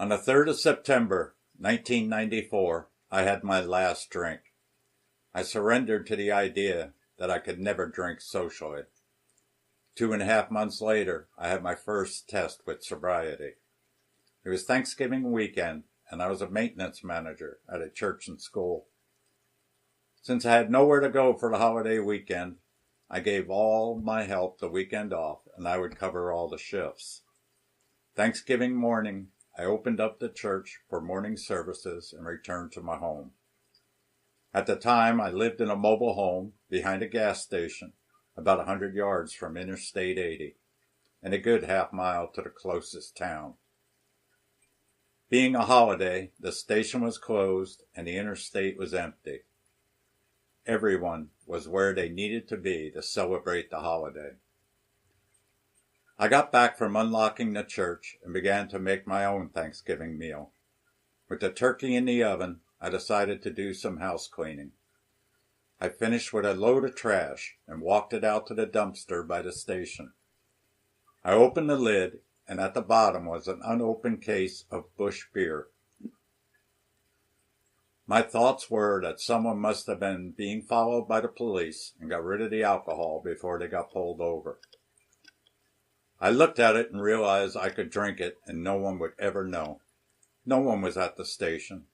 On the 3rd of September, 1994, I had my last drink. I surrendered to the idea that I could never drink socially. 2.5 months later, I had my first test with sobriety. It was Thanksgiving weekend, and I was a maintenance manager at a church and school. Since I had nowhere to go for the holiday weekend, I gave all my help the weekend off, and I would cover all the shifts. Thanksgiving morning, I opened up the church for morning services and returned to my home. At the time, I lived in a mobile home behind a gas station, about 100 yards from Interstate 80, and a good half-mile to the closest town. Being a holiday, the station was closed and the interstate was empty. Everyone was where they needed to be to celebrate the holiday. I got back from unlocking the church and began to make my own Thanksgiving meal. With the turkey in the oven, I decided to do some house cleaning. I finished with a load of trash and walked it out to the dumpster by the station. I opened the lid, and at the bottom was an unopened case of Busch beer. My thoughts were that someone must have been being followed by the police and got rid of the alcohol before they got pulled over. I looked at it and realized I could drink it and no one would ever know. No one was at the station.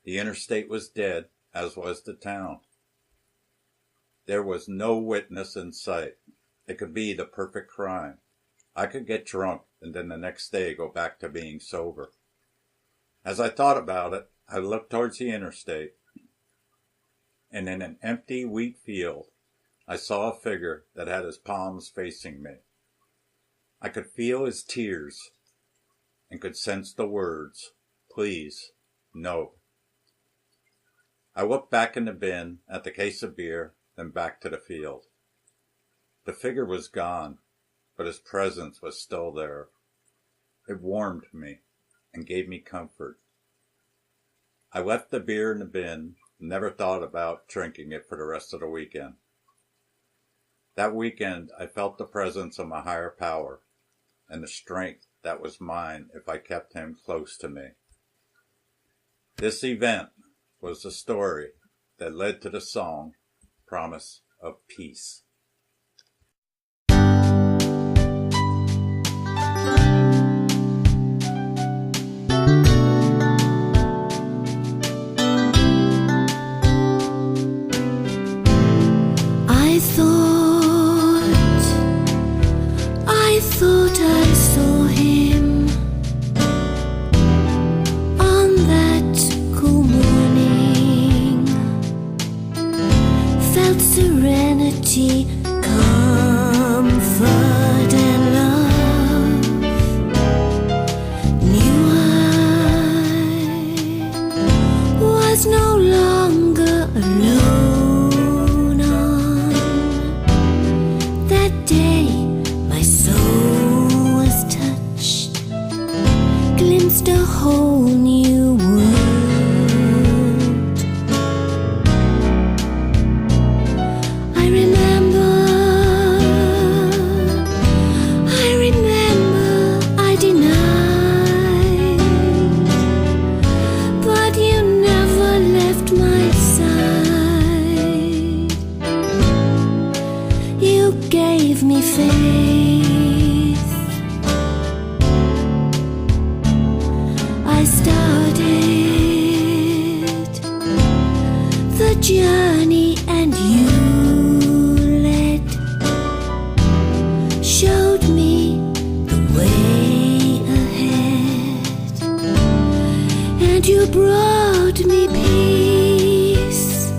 The interstate was dead, as was the town. There was no witness in sight. It could be the perfect crime. I could get drunk and then the next day go back to being sober. As I thought about it, I looked towards the interstate, and in an empty wheat field, I saw a figure that had his palms facing me. I could feel his tears and could sense the words, "Please, no." I looked back in the bin at the case of beer, then back to the field. The figure was gone, but his presence was still there. It warmed me and gave me comfort. I left the beer in the bin and never thought about drinking it for the rest of the weekend. That weekend, I felt the presence of my higher power and the strength that was mine if I kept him close to me. This event was the story that led to the song, Promise of Peace. I thought I saw him on that cool morning. Felt serenity, comfort and love. Knew I was no longer alone on that day. My soul was touched, glimpsed a whole new world. I remember I denied, but you never left my side. You gave me faith. I started the journey and you led, showed me the way ahead, and you brought me peace.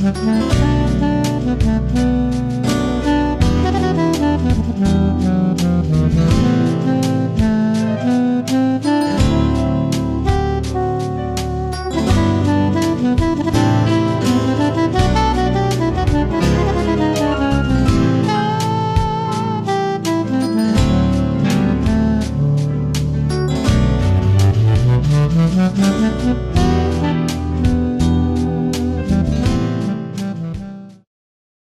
Thank